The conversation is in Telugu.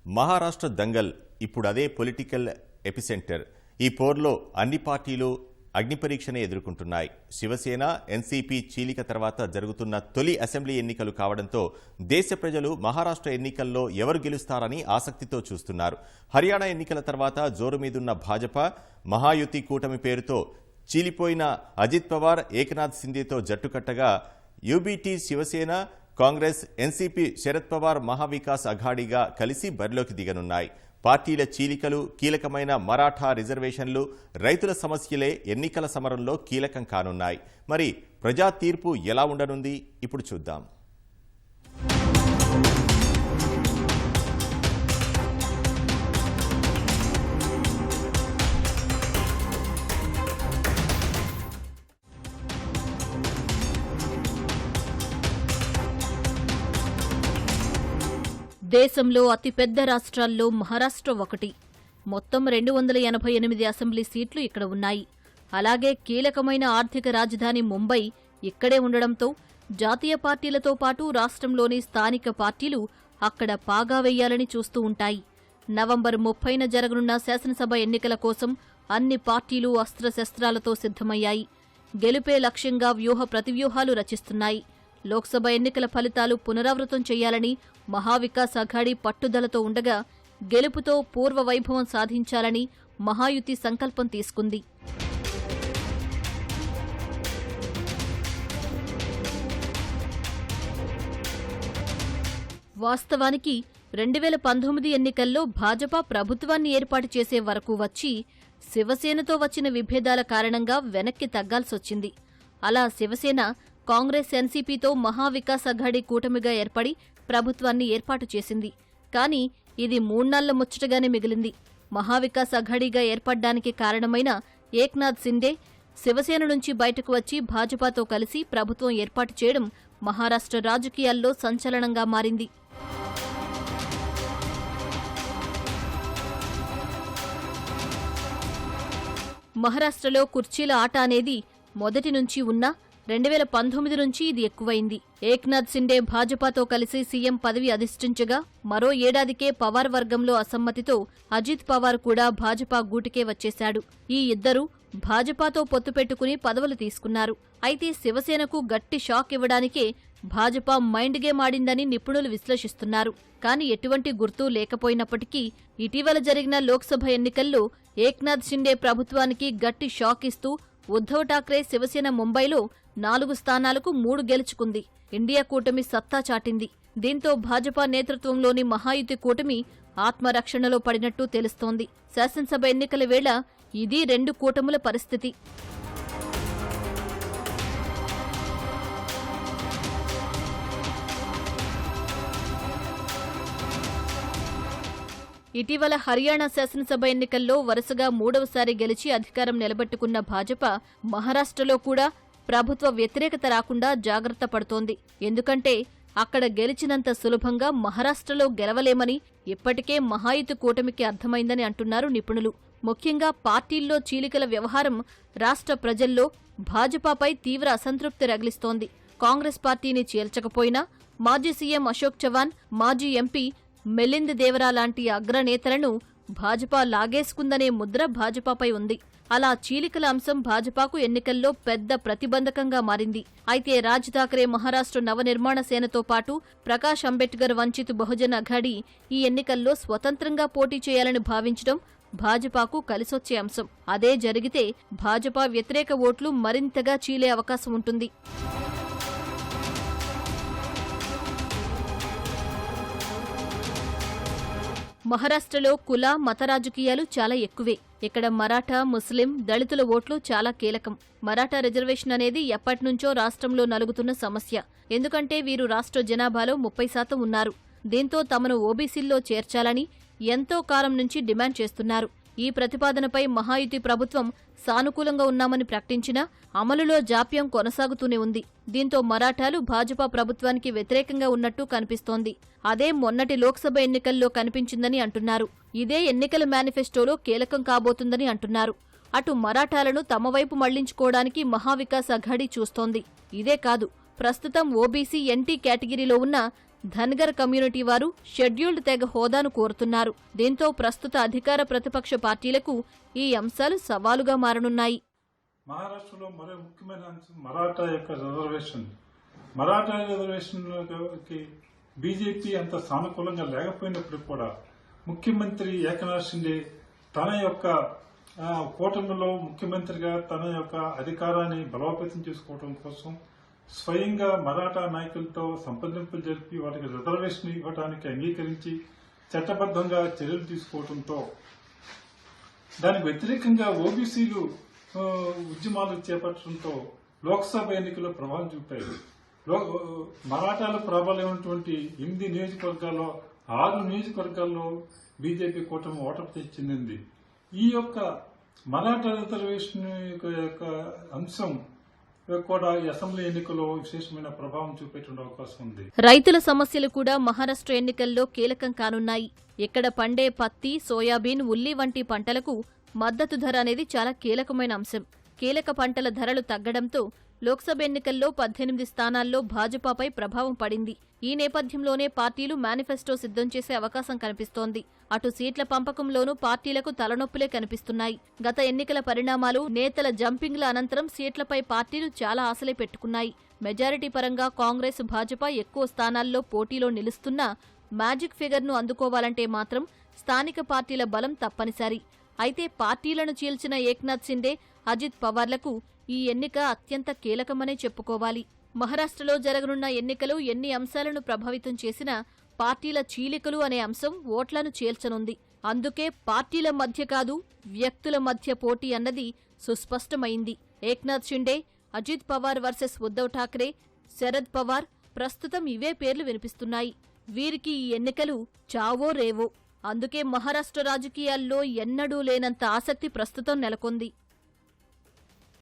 మహారాష్ట్ర దంగల్ ఇప్పుడు అదే పొలిటికల్ ఎపిసెంటర్. ఈ పోర్లో అన్ని పార్టీలు అగ్నిపరీక్షనే ఎదుర్కొంటున్నాయి. శివసేన, ఎన్సీపీ చీలిక తర్వాత జరుగుతున్న తొలి అసెంబ్లీ ఎన్నికలు కావడంతో దేశ ప్రజలు మహారాష్ట్ర ఎన్నికల్లో ఎవరు గెలుస్తారని ఆసక్తితో చూస్తున్నారు. హర్యానా ఎన్నికల తర్వాత జోరు మీదున్న భాజపా మహాయుతి కూటమి పేరుతో చీలిపోయిన అజిత్ పవార్, ఏకనాథ్ సింధేతో జట్టుకట్టగా యూబీటీ శివసేన, కాంగ్రెస్, ఎన్సీపీ శరద్ పవార్ మహావికాస్ అఘాడీగా కలిసి బరిలోకి దిగనున్నాయి. పార్టీల చీలికలు, కీలకమైన మరాఠా రిజర్వేషన్లు, రైతుల సమస్యలే ఎన్నికల సమరంలో కీలకం కానున్నాయి. మరి ప్రజా తీర్పు ఎలా ఉండనుంది ఇప్పుడు చూద్దాం. దేశంలో అతిపెద్ద రాష్ట్రాల్లో మహారాష్ట్ర ఒకటి. మొత్తం 288 అసెంబ్లీ సీట్లు ఇక్కడ ఉన్నాయి. అలాగే కీలకమైన ఆర్థిక రాజధాని ముంబై ఇక్కడే ఉండడంతో జాతీయ పార్టీలతో పాటు రాష్ట్రంలోని స్థానిక పార్టీలు అక్కడ పాగా వెయ్యాలని చూస్తూ ఉంటాయి. నవంబర్ 30న జరగనున్న శాసనసభ ఎన్నికల కోసం అన్ని పార్టీలు అస్త్రశస్త్రాలతో సిద్ధమయ్యాయి. గెలుపే లక్ష్యంగా వ్యూహ ప్రతివ్యూహాలు రచిస్తున్నాయి. లోక్సభ ఎన్నికల ఫలితాలు పునరావృతం చేయాలని మహావికాస్ అఘాడీ పట్టుదలతో ఉండగా, గెలుపుతో పూర్వ వైభవం సాధించాలని మహాయుతి సంకల్పం తీసుకుంది. వాస్తవానికి 2019 ఎన్నికల్లో భాజపా ప్రభుత్వాన్ని ఏర్పాటు చేసే వరకు వచ్చి శివసేనతో వచ్చిన విభేదాల కారణంగా వెనక్కి తగ్గాల్సొచ్చింది. అలా శివసేన కాంగ్రెస్, ఎన్సీపీతో మహావికాస్ అఘాడీ కూటమిగా ఏర్పడి ప్రభుత్వాన్ని ఏర్పాటు చేసింది. కానీ ఇది 3 నాళ్ల ముచ్చటగానే మిగిలింది. మహావికాస్ అఘాడీగా ఏర్పడ్డానికి కారణమైన ఏక్నాథ్ సింధే శివసేన నుంచి బయటకు వచ్చి భాజపాతో కలిసి ప్రభుత్వం ఏర్పాటు చేయడం మహారాష్ట్ర రాజకీయాల్లో సంచలనంగా మారింది. మహారాష్ట్రలో కుర్చీల ఆట అనేది మొదటి నుంచి ఉన్నా 2019 నుంచి ఇది ఎక్కువైంది. ఏక్నాథ్ సింధే భాజపాతో కలిసి సీఎం పదవి అధిష్ఠించగా మరో ఏడాదికే పవార్ వర్గంలో అసమ్మతితో అజిత్ పవార్ కూడా భాజపా గూటికే వచ్చేశాడు. ఈ ఇద్దరూ భాజపాతో పొత్తు పెట్టుకుని పదవులు తీసుకున్నారు. అయితే శివసేనకు గట్టి షాక్ ఇవ్వడానికే భాజపా మైండ్ గేమ్ ఆడిందని నిపుణులు విశ్లేషిస్తున్నారు. కానీ ఎటువంటి గుర్తు లేకపోయినప్పటికీ ఇటీవల జరిగిన లోక్సభ ఎన్నికల్లో ఏక్నాథ్ సింధే ప్రభుత్వానికి గట్టి షాక్ ఇస్తూ ఉద్ధవ్ ఠాక్రే శివసేన ముంబైలో 4 స్థానాలకు 3 గెలుచుకుంది. ఇండియా కూటమి సత్తా చాటింది. దీంతో భాజపా నేతృత్వంలోని మహాయుతి కూటమి ఆత్మరక్షణలో పడినట్టు తెలుస్తోంది. శాసనసభ ఎన్నికల వేళ ఇది 2 కూటముల పరిస్థితి. ఇటీవల హర్యానా శాసనసభ ఎన్నికల్లో వరుసగా 3వసారి గెలిచి అధికారం నిలబెట్టుకున్న భాజపా మహారాష్ట్రలో కూడా ప్రభుత్వ వ్యతిరేకత రాకుండా జాగ్రత్త పడుతోంది. ఎందుకంటే అక్కడ గెలిచినంత సులభంగా మహారాష్ట్రలో గెలవలేమని ఇప్పటికే మహాయుతి కూటమికి అర్థమైందని అంటున్నారు నిపుణులు. ముఖ్యంగా పార్టీల్లో చీలికల వ్యవహారం రాష్ట్ర ప్రజల్లో భాజపాపై తీవ్ర అసంతృప్తి రగిలిస్తోంది. కాంగ్రెస్ పార్టీని చీల్చకపోయినా మాజీ సీఎం అశోక్ చవాన్, మాజీ ఎంపీ మిలింద్ దేవరా లాంటి అగ్రనేతలను భాజపా లాగేసుకుందనే ముద్ర భాజపాపై ఉంది. అలా చీలికల అంశం భాజపాకు ఎన్నికల్లో పెద్ద ప్రతిబంధకంగా మారింది. అయితే రాజ్ ఠాక్రే మహారాష్ట్ర నవనిర్మాణ సేనతో పాటు ప్రకాష్ అంబేడ్కర్ వంచిత్ బహుజన్ అఘాడీ ఈ ఎన్నికల్లో స్వతంత్రంగా పోటీ చేయాలని భావించడం భాజపాకు కలిసొచ్చే అంశం. అదే జరిగితే భాజపా వ్యతిరేక ఓట్లు మరింతగా చీలే అవకాశం ఉంటుంది. మహారాష్ట్రలో కుల, మత రాజకీయాలు చాలా ఎక్కువే. ఇక్కడ మరాఠా, ముస్లిం, దళితుల ఓట్లు చాలా కీలకం. మరాఠా రిజర్వేషన్ అనేది ఎప్పటినుంచో రాష్ట్రంలో నలుగుతున్న సమస్య. ఎందుకంటే వీరు రాష్ట్ర జనాభాలో 30% ఉన్నారు. దీంతో తమను ఓబీసీల్లో చేర్చాలని ఎంతో కాలం నుంచి డిమాండ్ చేస్తున్నారు. ఈ ప్రతిపాదనపై మహాయుతి ప్రభుత్వం సానుకూలంగా ఉన్నామని ప్రకటించినా అమలులో జాప్యం కొనసాగుతూనే ఉంది. దీంతో మరాఠాలు భాజపా ప్రభుత్వానికి వ్యతిరేకంగా ఉన్నట్టు కనిపిస్తోంది. అదే మొన్నటి లోక్సభ ఎన్నికల్లో కనిపించిందని అంటున్నారు. ఇదే ఎన్నికల మేనిఫెస్టోలో కీలకం కాబోతుందని అంటున్నారు. అటు మరాఠాలను తమ వైపు మళ్లించుకోవడానికి మహావికాస్ అఘాడీ చూస్తోంది. ఇదే కాదు, ప్రస్తుతం ఓబీసీ, ఎన్టీ కేటగిరీలో ఉన్న ధన్గర్ కమ్యూనిటీ వారు షెడ్యూల్డ్ తెగ హోదాను కోరుతున్నారు. దీంతో ప్రస్తుత అధికార ప్రతిపక్ష పార్టీలకు ఈ అంశాలు సవాలుగా మారనున్నాయి. మహారాష్ట్రలో మరో ముఖ్యమైన అంశం మరాఠా యొక్క రిజర్వేషన్. మరాఠా రిజర్వేషన్కి బీజేపీ అంత సానుకూలంగా లేకపోయినప్పటికీ కూడా ముఖ్యమంత్రి ఏకనాథ్ షిండే తన యొక్క కూటమిలో ముఖ్యమంత్రిగా తన యొక్క అధికారాన్ని బలోపేతం చేసుకోవడం కోసం స్వయంగా మరాఠా నాయకులతో సంప్రదింపులు జరిపి వారికి రిజర్వేషన్ ఇవ్వడానికి అంగీకరించి చట్టబద్ధంగా చర్యలు తీసుకోవడంతో దానికి వ్యతిరేకంగా ఓబీసీలు ఉద్యమాలు చేపట్టడంతో లోక్సభ ఎన్నికల్లో ప్రభావం చూపాయి. మరాఠాల ప్రాబల్యమైనటువంటి 8 నియోజకవర్గాల్లో 6 నియోజకవర్గాల్లో బీజేపీ కూటమి ఓటమి చెందింది. ఈ యొక్క మరాఠా రిజర్వేషన్ యొక్క అంశం కూడా ఈ అసెంబ్లీ ఎన్నికల్లో విశేషమైన ప్రభావం చూపేటువంటి అవకాశం ఉంది. రైతుల సమస్యలు కూడా మహారాష్ట్ర ఎన్నికల్లో కీలకం కానున్నాయి. ఇక్కడ పండే పత్తి, సోయాబీన్, ఉల్లి వంటి పంటలకు మద్దతు ధర అనేది చాలా కీలకమైన అంశం. కీలక పంటల ధరలు తగ్గడంతో లోక్సభ ఎన్నికల్లో 18 స్థానాల్లో భాజపాపై ప్రభావం పడింది. ఈ నేపథ్యంలోనే పార్టీలు మేనిఫెస్టో సిద్ధం చేసే అవకాశం కనిపిస్తోంది. అటు సీట్ల పంపకంలోనూ పార్టీలకు తలనొప్పులే కనిపిస్తున్నాయి. గత ఎన్నికల పరిణామాలు, నేతల జంపింగ్ల అనంతరం సీట్లపై పార్టీలు చాలా ఆశలే పెట్టుకున్నాయి. మెజారిటీ పరంగా కాంగ్రెస్, భాజపా ఎక్కువ స్థానాల్లో పోటీలో నిలుస్తున్నా మ్యాజిక్ ఫిగర్ను అందుకోవాలంటే మాత్రం స్థానిక పార్టీల బలం తప్పనిసరి. అయితే పార్టీలను చీల్చిన ఏక్నాథ్ షిండే, అజిత్ పవార్లకు ఈ ఎన్నిక అత్యంత కీలకమనే చెప్పుకోవాలి. మహారాష్ట్రలో జరగనున్న ఎన్నికలు ఎన్ని అంశాలను ప్రభావితం చేసినా పార్టీల చీలికలు అనే అంశం ఓట్లను చేల్చనుంది. అందుకే పార్టీల మధ్య కాదు, వ్యక్తుల మధ్య పోటీ అన్నది సుస్పష్టమైంది. ఏక్నాథ్ షిండే, అజిత్ పవార్ వర్సెస్ ఉద్ధవ్ ఠాక్రే, శరద్ పవార్ ప్రస్తుతం ఇవే పేర్లు వినిపిస్తున్నాయి. వీరికి ఈ ఎన్నికలు చావో రేవో. అందుకే మహారాష్ట్ర రాజకీయాల్లో ఎన్నడూ లేనంత ఆసక్తి ప్రస్తుతం నెలకొంది.